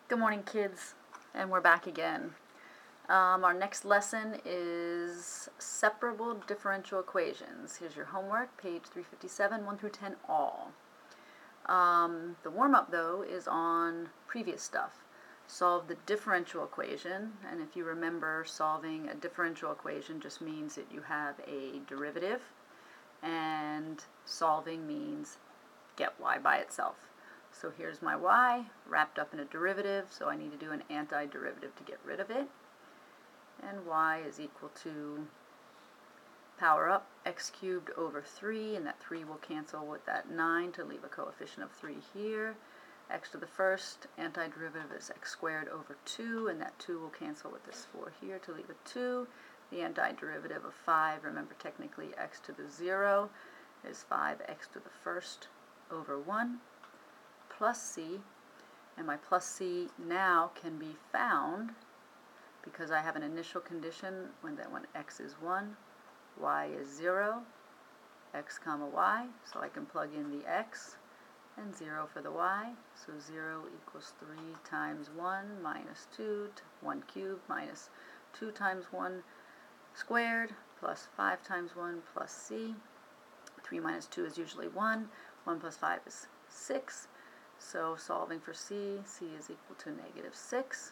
Good morning, kids, and we're back again. Our next lesson is separable differential equations. Here's your homework, page 357, 1 through 10 all. The warm-up, though, is on previous stuff. Solve the differential equation, and if you remember, solving a differential equation just means that you have a derivative, and solving means get y by itself. So here's my y wrapped up in a derivative, so I need to do an antiderivative to get rid of it. And y is equal to power up x cubed over 3, and that 3 will cancel with that 9 to leave a coefficient of 3 here. X to the first antiderivative is x squared over 2, and that 2 will cancel with this 4 here to leave a 2. The antiderivative of 5, remember technically x to the 0 is 5x to the first over 1 plus c, and my plus c now can be found because I have an initial condition when x is 1, y is 0, x comma y, so I can plug in the x and 0 for the y, so 0 equals 3 times 1 minus 2, 1 cubed minus 2 times 1 squared plus 5 times 1 plus c. 3 minus 2 is usually 1, 1 plus 5 is 6, so solving for c, c is equal to negative 6.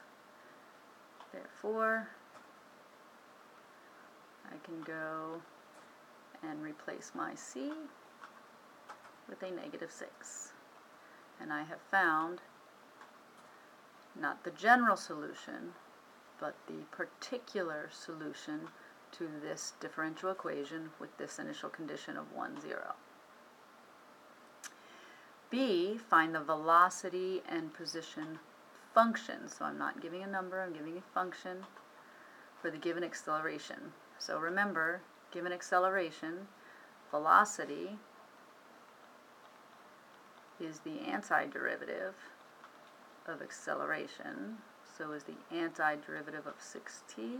Therefore, I can go and replace my c with a negative 6. And I have found not the general solution, but the particular solution to this differential equation with this initial condition of 1, 0. B, find the velocity and position function. So I'm not giving a number, I'm giving a function for the given acceleration. So remember, given acceleration, velocity is the antiderivative of acceleration. So is the antiderivative of 6t,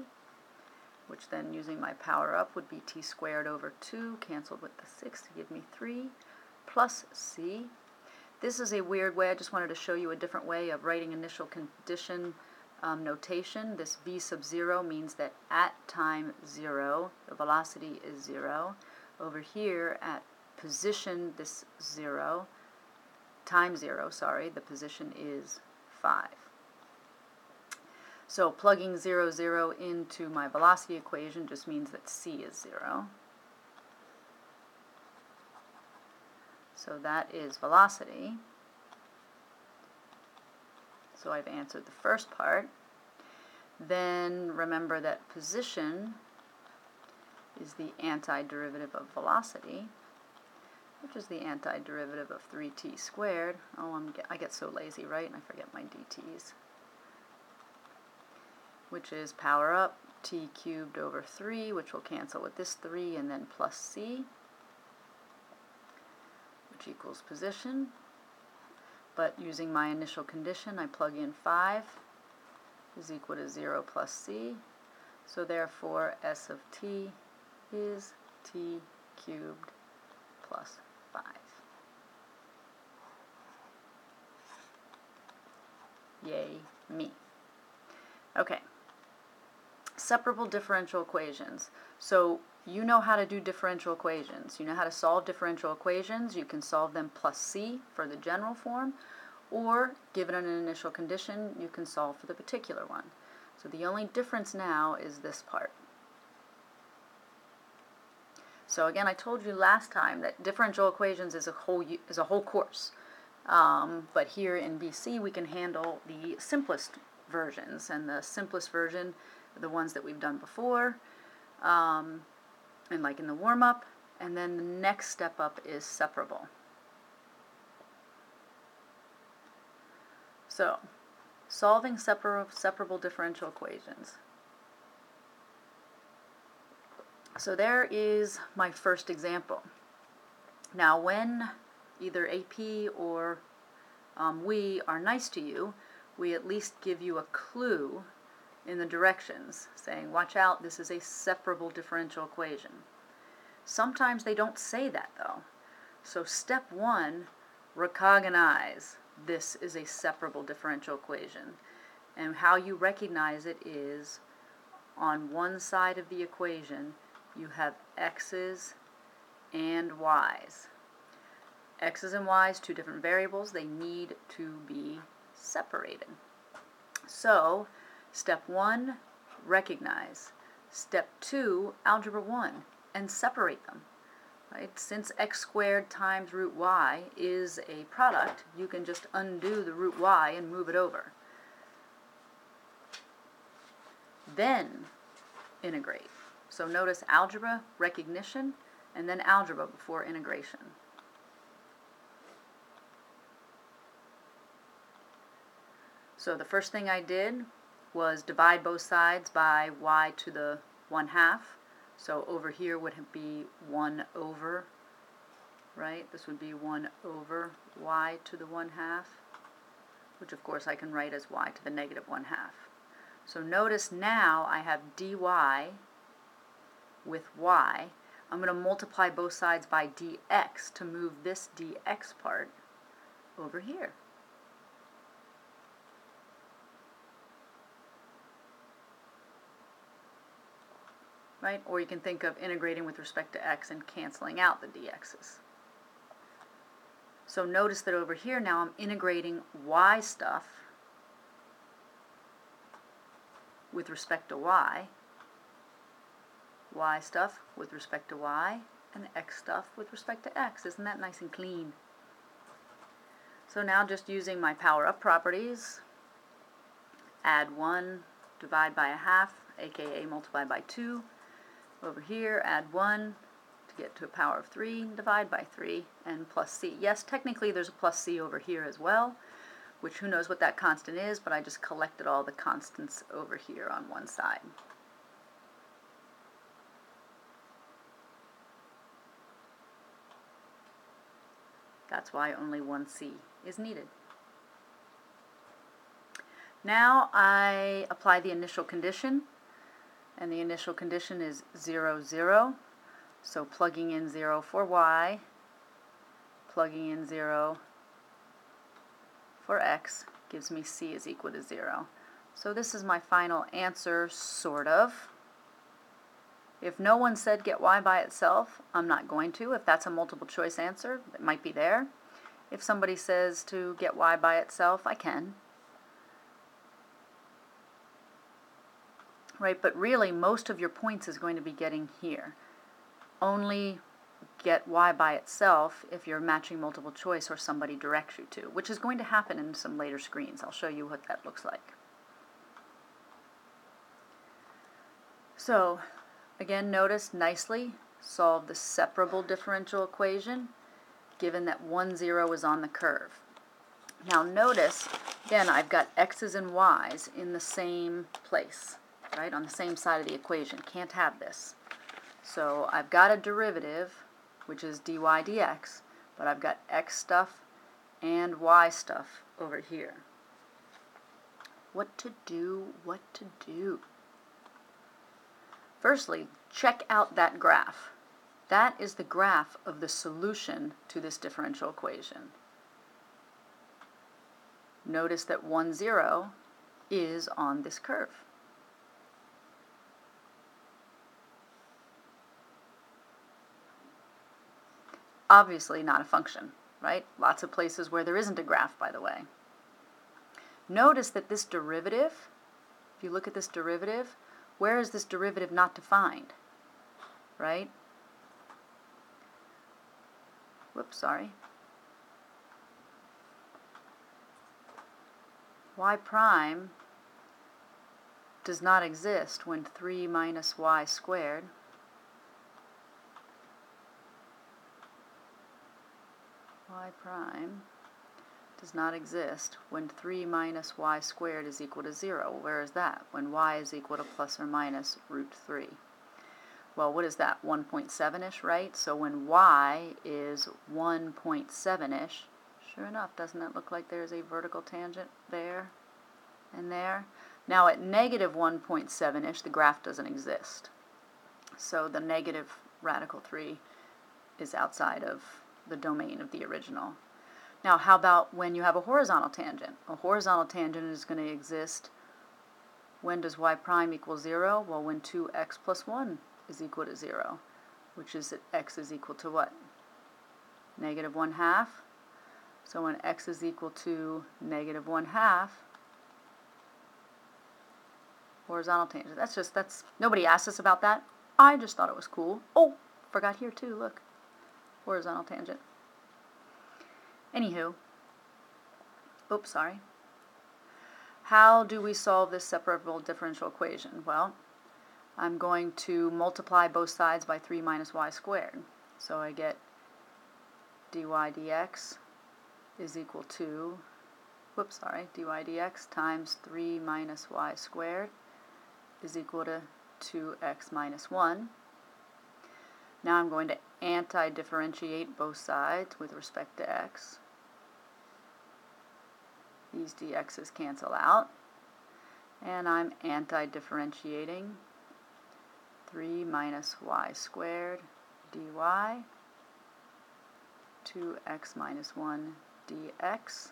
which then using my power up would be t squared over 2, canceled with the 6 to give me 3, plus c. This is a weird way, I just wanted to show you a different way of writing initial condition notation. This v sub 0 means that at time 0, the velocity is 0. Over here at position this 0, time 0, the position is 5. So plugging 0, 0 into my velocity equation just means that c is 0. So that is velocity. So I've answered the first part. Then remember that position is the antiderivative of velocity, which is the antiderivative of 3t squared. Oh, I get so lazy, right? And I forget my dt's. Which is power up t cubed over 3, which will cancel with this 3, and then plus c, which equals position. But using my initial condition, I plug in 5 is equal to 0 plus c. So therefore, s of t is t cubed plus 5. Yay me. Okay. Separable differential equations. So you know how to do differential equations. You know how to solve differential equations. You can solve them plus c for the general form, or given an initial condition, you can solve for the particular one. So the only difference now is this part. So again, I told you last time that differential equations is a whole course. But here in BC, we can handle the simplest versions, and the simplest version are the ones that we've done before, and like in the warm-up, and then the next step up is separable. So, solving separable differential equations. So there is my first example. Now when either AP or we are nice to you, we at least give you a clue in the directions, saying, watch out, this is a separable differential equation. Sometimes they don't say that, though. So step 1, recognize this is a separable differential equation. And how you recognize it is on one side of the equation you have x's and y's. X's and y's, two different variables, they need to be separated. So, step 1, recognize. Step 2, algebra 1, and separate them. Right? Since x squared times root y is a product, you can just undo the root y and move it over. Then integrate. So notice algebra, recognition, and then algebra before integration. So the first thing I did was divide both sides by y to the 1/2. So over here would be 1 over, right? This would be 1 over y to the 1/2, which of course I can write as y to the negative 1/2. So notice now I have dy with y. I'm going to multiply both sides by dx to move this dx part over here. Right? Or you can think of integrating with respect to x and canceling out the dx's. So notice that over here now I'm integrating y stuff with respect to y stuff with respect to y, and x stuff with respect to x. Isn't that nice and clean? So now just using my power up properties, add 1, divide by 1/2, aka multiply by 2. Over here, add 1 to get to a power of 3, divide by 3, and plus c. Yes, technically there's a plus c over here as well, which who knows what that constant is, but I just collected all the constants over here on one side. That's why only one c is needed. Now I apply the initial condition, and the initial condition is 0, 0. So plugging in 0 for y, plugging in 0 for x gives me c is equal to 0. So this is my final answer, sort of. If no one said get y by itself, I'm not going to. If that's a multiple choice answer, it might be there. If somebody says to get y by itself, I can. Right, but really most of your points is going to be getting here. Only get y by itself if you're matching multiple choice or somebody directs you to, which is going to happen in some later screens. I'll show you what that looks like. So, again, notice nicely solve the separable differential equation given that 1, 0 is on the curve. Now notice, again, I've got x's and y's in the same place, right, on the same side of the equation. Can't have this. So I've got a derivative, which is dy dx, but I've got x stuff and y stuff over here. What to do, what to do? Firstly, check out that graph. That is the graph of the solution to this differential equation. Notice that 1, 0 is on this curve. Obviously not a function, right? Lots of places where there isn't a graph, by the way. Notice that this derivative, if you look at this derivative, where is this derivative not defined, right? Whoops, sorry. Y prime does not exist when 3 minus y squared y prime does not exist when 3 minus y squared is equal to 0. Where is that? When y is equal to plus or minus root 3. Well, what is that? 1.7-ish, right? So when y is 1.7-ish, sure enough, doesn't that look like there's a vertical tangent there and there? Now at negative 1.7-ish, the graph doesn't exist. So the negative radical 3 is outside of the domain of the original. Now, how about when you have a horizontal tangent? A horizontal tangent is going to exist. When does y prime equal 0? Well, when 2x plus 1 is equal to 0, which is that x is equal to what? Negative 1/2. So when x is equal to negative 1/2, horizontal tangent. That's nobody asked us about that. I just thought it was cool. Oh, forgot here too, look. Horizontal tangent. Anywho, oops, sorry. How do we solve this separable differential equation? Well, I'm going to multiply both sides by 3 minus y squared. So I get dy dx is equal to, dy dx times 3 minus y squared is equal to 2x minus 1. Now I'm going to anti-differentiate both sides with respect to x. These dx's cancel out. And I'm anti-differentiating 3 minus y squared dy, 2x minus 1 dx.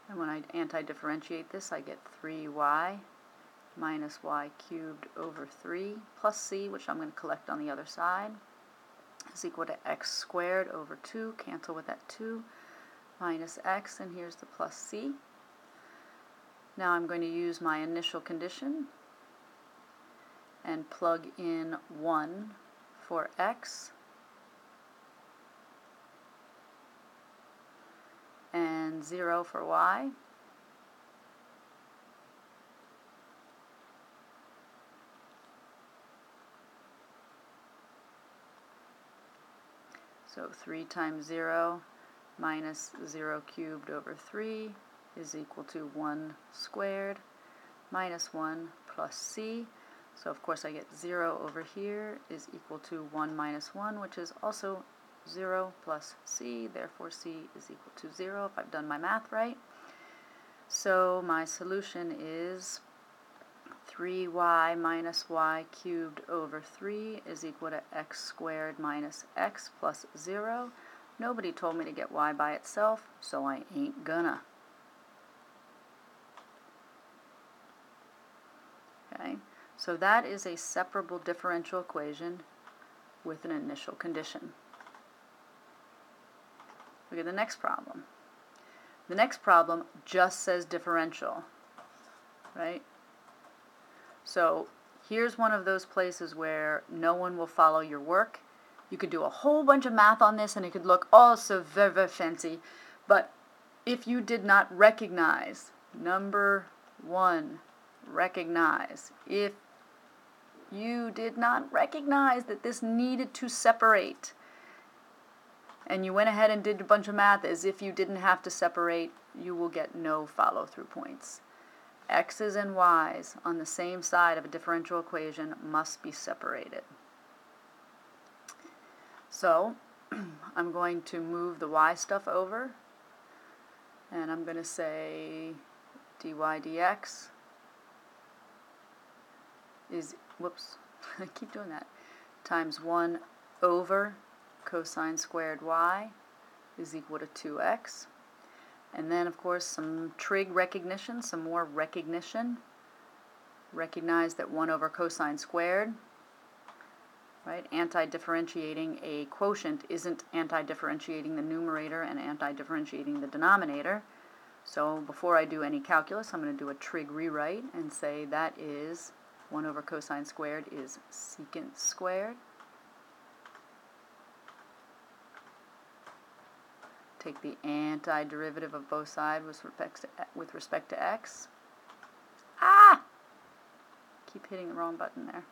And when I anti-differentiate this, I get 3y minus y cubed over 3 plus c, which I'm going to collect on the other side, is equal to x squared over 2, cancel with that 2, minus x, and here's the plus c. Now I'm going to use my initial condition and plug in 1 for x and 0 for y. So 3 times 0 minus 0 cubed over 3 is equal to 1 squared minus 1 plus c. So of course I get 0 over here is equal to 1 minus 1, which is also 0 plus c. Therefore c is equal to 0 if I've done my math right. So my solution is 3y minus y cubed over 3 is equal to x squared minus x plus 0. Nobody told me to get y by itself, so I ain't gonna. Okay, so that is a separable differential equation with an initial condition. Look at the next problem. The next problem just says differential, right? So here's one of those places where no one will follow your work. You could do a whole bunch of math on this and it could look all so very, very fancy, but if you did not recognize, number one, recognize, if you did not recognize that this needed to separate, and you went ahead and did a bunch of math as if you didn't have to separate, you will get no follow-through points. X's and Y's on the same side of a differential equation must be separated. So I'm going to move the y stuff over, and I'm going to say dy dx is, I keep doing that, times 1 over cosine squared y is equal to 2x. And then, of course, some trig recognition, some more recognition. Recognize that 1 over cosine squared, right? Anti-differentiating a quotient isn't anti-differentiating the numerator and anti-differentiating the denominator. So before I do any calculus, I'm going to do a trig rewrite and say that is 1 over cosine squared is secant squared. Take the antiderivative of both sides with respect to x. Ah! Keep hitting the wrong button there.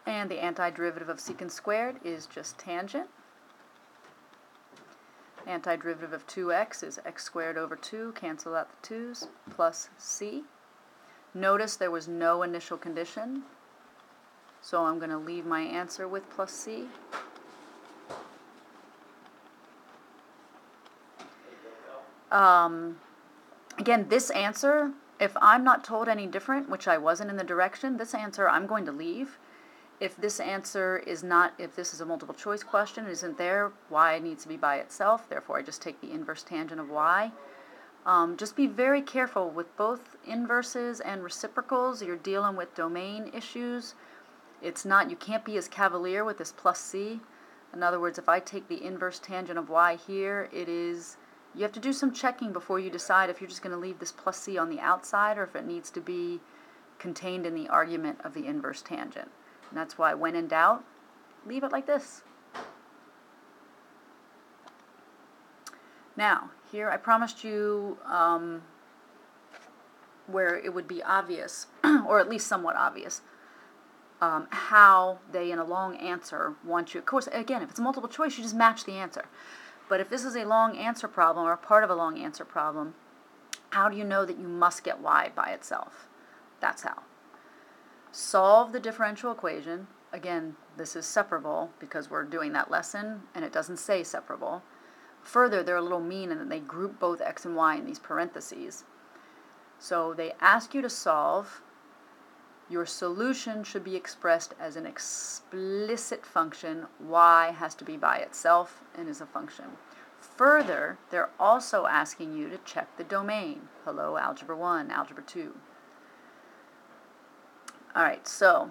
And the antiderivative of secant squared is just tangent. Antiderivative of 2x is x squared over 2, cancel out the 2's, plus c. Notice there was no initial condition, so I'm going to leave my answer with plus c. Again, this answer, if I'm not told any different, which I wasn't in the direction, this answer I'm going to leave. if this answer is not, if this is a multiple choice question, it isn't there, y needs to be by itself, therefore I just take the inverse tangent of y. Just be very careful with both inverses and reciprocals. You're dealing with domain issues. It's not, you can't be as cavalier with this plus c. In other words, if I take the inverse tangent of y here, it is, you have to do some checking before you decide if you're just going to leave this plus c on the outside or if it needs to be contained in the argument of the inverse tangent. And that's why, when in doubt, leave it like this. Now, here I promised you where it would be obvious, or at least somewhat obvious, how they, in a long answer, want you. Of course, again, if it's a multiple choice, you just match the answer. But if this is a long answer problem, or a part of a long answer problem, how do you know that you must get y by itself? That's how. Solve the differential equation. Again, this is separable because we're doing that lesson, and it doesn't say separable. Further, they're a little mean in that they group both x and y in these parentheses. So they ask you to solve. Your solution should be expressed as an explicit function. Y has to be by itself and is a function. Further, they're also asking you to check the domain. Hello, Algebra 1, Algebra 2. All right, so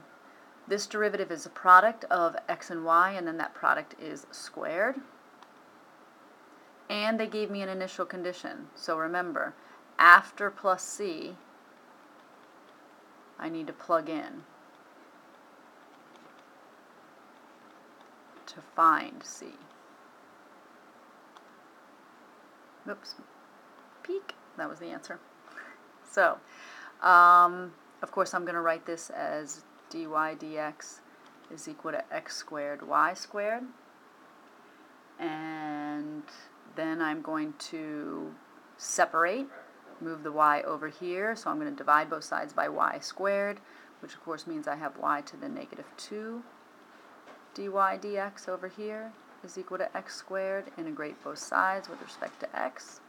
this derivative is a product of x and y, and then that product is squared. And they gave me an initial condition. So remember, after plus c, I need to plug in to find c. Oops, peek, that was the answer. So, of course, I'm going to write this as dy dx is equal to x squared y squared. And then I'm going to separate, move the y over here. So I'm going to divide both sides by y squared, which of course means I have y to the negative 2 dy dx over here is equal to x squared. Integrate both sides with respect to x.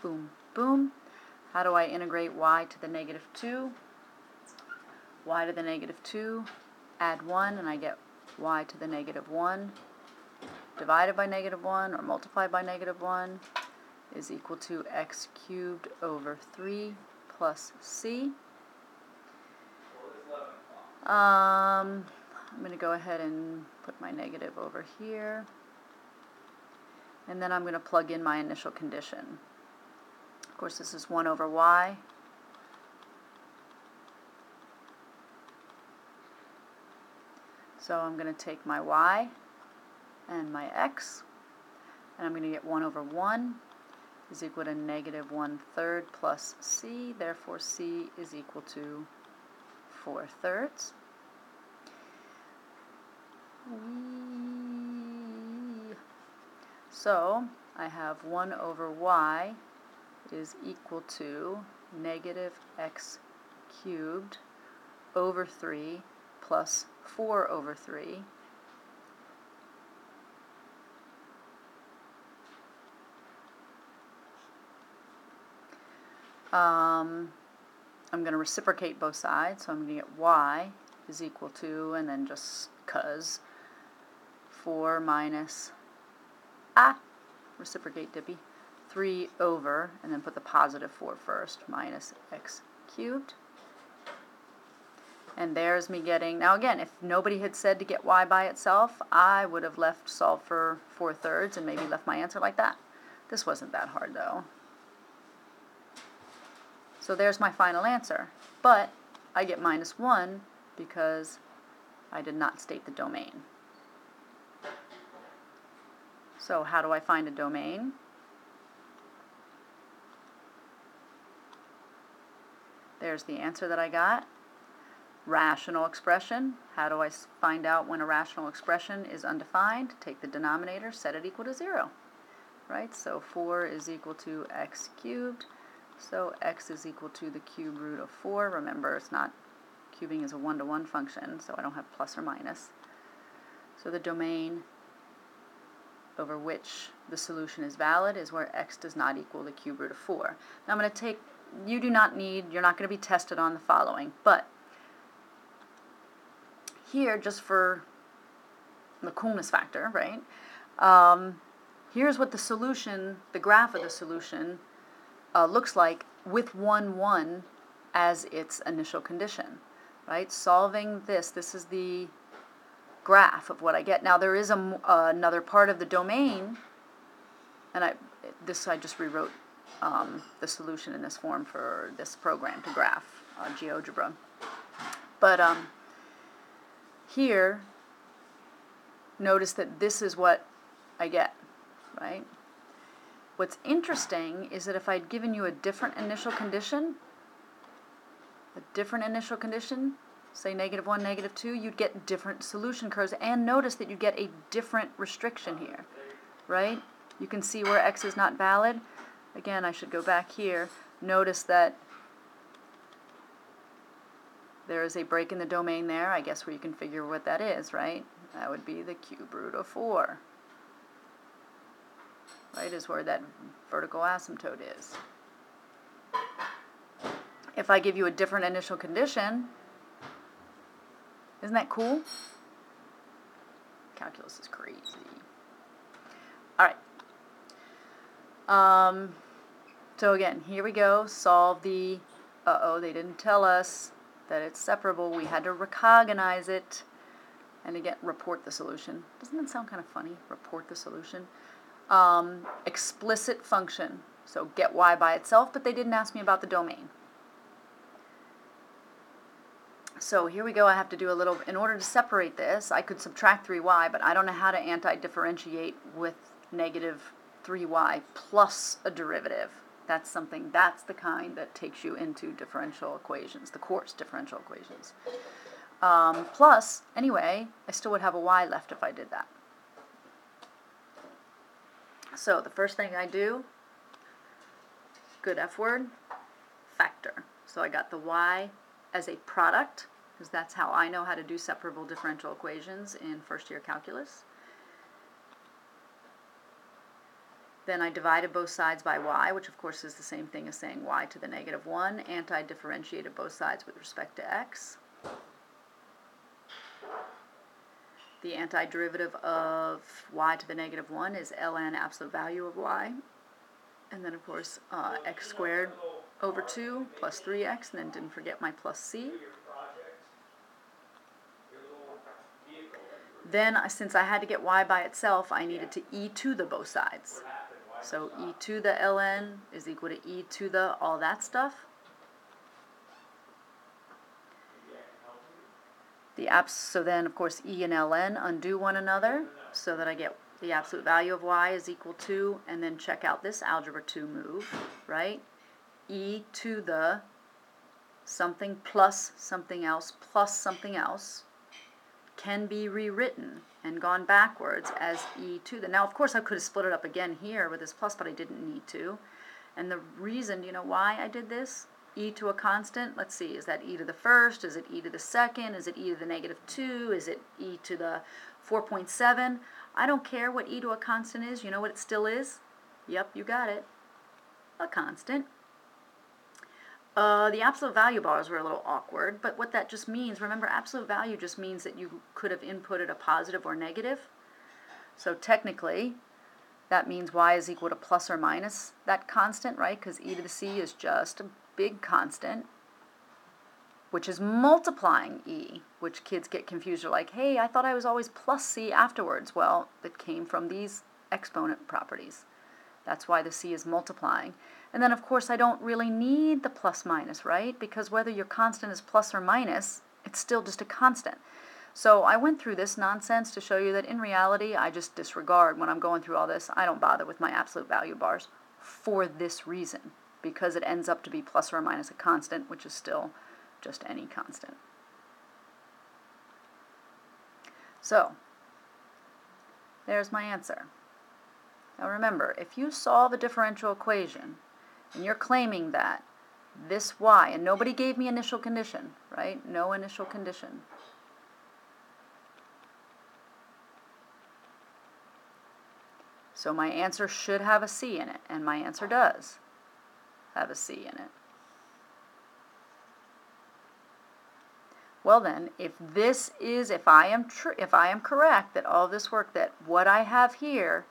Boom, boom. How do I integrate y to the negative 2? Y to the negative 2, add 1, and I get y to the negative 1 divided by negative 1 or multiplied by negative 1 is equal to x cubed over 3 plus c. I'm going to go ahead and put my negative over here. And then I'm going to plug in my initial condition. Of course, this is 1 over y. So I'm going to take my y and my x, and I'm going to get 1 over 1 is equal to negative 1/3 plus c. Therefore, c is equal to 4/3. So I have 1 over y is equal to negative x cubed over 3 plus 4 over 3. I'm going to reciprocate both sides, so I'm going to get y is equal to, and then just cuz, 4 minus, reciprocate Dippy, 3 over, and then put the positive 4 first, minus x cubed. And there's me getting, now again, if nobody had said to get y by itself, I would have left solve for 4/3 and maybe left my answer like that. This wasn't that hard though. So there's my final answer. But I get -1 because I did not state the domain. So how do I find a domain? There's the answer that I got. Rational expression. How do I find out when a rational expression is undefined? Take the denominator, set it equal to 0. Right? So 4 is equal to x cubed. So x is equal to the cube root of 4. Remember, it's not, cubing is a 1-to-1 function, so I don't have plus or minus. So the domain over which the solution is valid is where x does not equal the cube root of 4. Now I'm going to take, you do not need, you're not going to be tested on the following, but here, just for the coolness factor, right? Here's what the solution, the graph of the solution, looks like with 1, 1 as its initial condition, right? Solving this is the graph of what I get. Now there is another part of the domain, and I just rewrote the solution in this form for this program to graph GeoGebra. But here, notice that this is what I get, right? What's interesting is that if I'd given you a different initial condition, say -1, -2, you'd get different solution curves, and notice that you get a different restriction here, right? You can see where x is not valid. Again, I should go back here. Notice that there is a break in the domain there, I guess, where you can figure what that is, right? That would be the cube root of 4, right, is where that vertical asymptote is. If I give you a different initial condition, isn't that cool? Calculus is crazy. All right. So again, here we go. Solve the, they didn't tell us that it's separable. We had to recognize it. And again, report the solution. Doesn't that sound kind of funny? Report the solution. Explicit function. So get y by itself, but they didn't ask me about the domain. So here we go. I have to do a little, in order to separate this, I could subtract 3y, but I don't know how to anti-differentiate with -3y plus a derivative. That's the kind that takes you into differential equations, the coarse differential equations. Plus, anyway, I still would have a y left if I did that. So the first thing I do, good F word, factor. So I got the y as a product, because that's how I know how to do separable differential equations in first-year calculus. Then I divided both sides by y, which of course is the same thing as saying y to the -1, anti-differentiated both sides with respect to x. The antiderivative of y to the -1 is ln absolute value of y. And then, of course, x squared over 2 plus 3x, and then didn't forget my plus c. Then, since I had to get y by itself, I needed to e to the both sides. So e to the ln is equal to e to the all that stuff. So then, of course, e and ln undo one another, so that I get the absolute value of y is equal to, and then check out this algebra 2 move, right? E to the something plus something else can be rewritten and gone backwards as e to the. Now, of course, I could have split it up again here with this plus, but I didn't need to. And the reason, you know why I did this? E to a constant, let's see, is that e to the first? Is it e to the second? Is it e to the -2? Is it e to the 4.7? I don't care what e to a constant is. You know what it still is? Yep, you got it. A constant. The absolute value bars were a little awkward, but what that just means, remember, absolute value just means that you could have inputted a positive or negative. So technically, that means y is equal to plus or minus that constant, right? Because e to the c is just a big constant, which is multiplying e, which kids get confused. They're like, hey, I thought I was always plus c afterwards. Well, it came from these exponent properties. That's why the c is multiplying. And then, of course, I don't really need the plus minus, right? Because whether your constant is plus or minus, it's still just a constant. So I went through this nonsense to show you that in reality, I just disregard when I'm going through all this. I don't bother with my absolute value bars for this reason, because it ends up to be plus or minus a constant, which is still just any constant. So there's my answer. Now remember, if you solve a differential equation and you're claiming that this y, and nobody gave me initial condition, right? No initial condition. So my answer should have a c in it, and my answer does have a c in it. Well then, if I am correct that all this work, that what I have here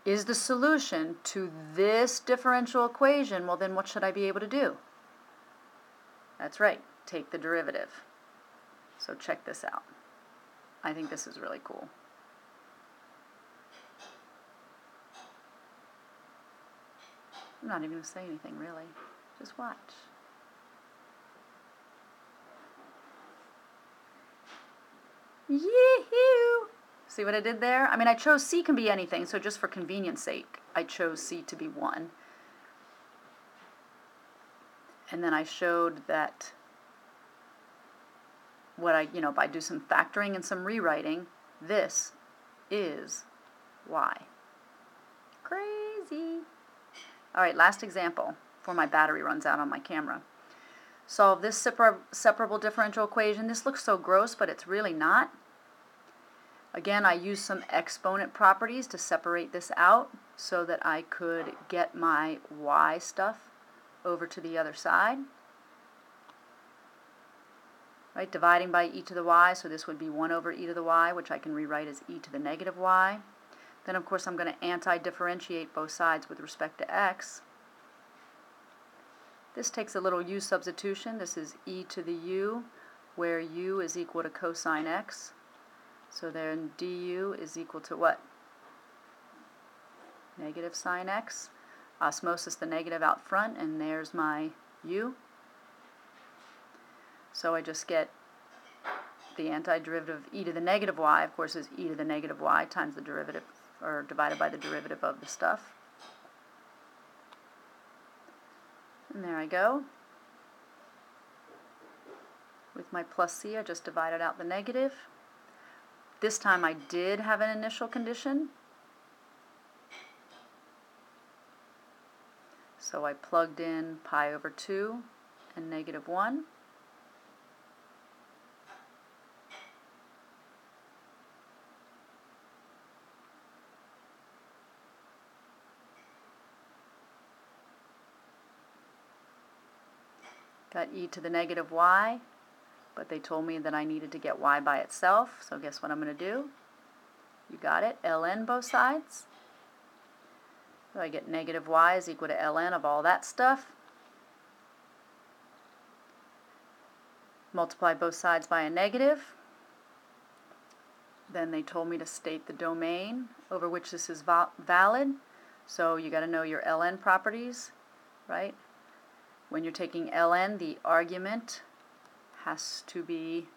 is the solution to this differential equation, well then what should I be able to do? That's right, take the derivative. So check this out. I think this is really cool. I'm not even going to say anything really. Just watch. Yee-hoo! See what I did there? I mean, I chose C can be anything, so just for convenience sake, I chose C to be 1. And then I showed that if I do some factoring and some rewriting, this is Y. Crazy. All right, last example before my battery runs out on my camera. Solve this separable differential equation. This looks so gross, but it's really not. Again, I used some exponent properties to separate this out so that I could get my y stuff over to the other side. Right, dividing by e to the y, so this would be 1 over e to the y, which I can rewrite as e to the negative y. Then, of course, I'm going to anti-differentiate both sides with respect to x. This takes a little u substitution. This is e to the u, where u is equal to cosine x. So then du is equal to what? Negative sine x. Osmosis the negative out front, and there's my u. So I just get the antiderivative of e to the negative y, of course, is e to the negative y times the derivative, or divided by the derivative of the stuff. And there I go. With my plus c, I just divided out the negative. This time I did have an initial condition. So I plugged in pi over 2 and negative 1. Got e to the negative y. But they told me that I needed to get y by itself, so guess what I'm going to do? You got it, ln both sides. So I get negative y is equal to ln of all that stuff. Multiply both sides by a negative. Then they told me to state the domain over which this is valid. So you got to know your ln properties, right? When you're taking ln, the argument has to be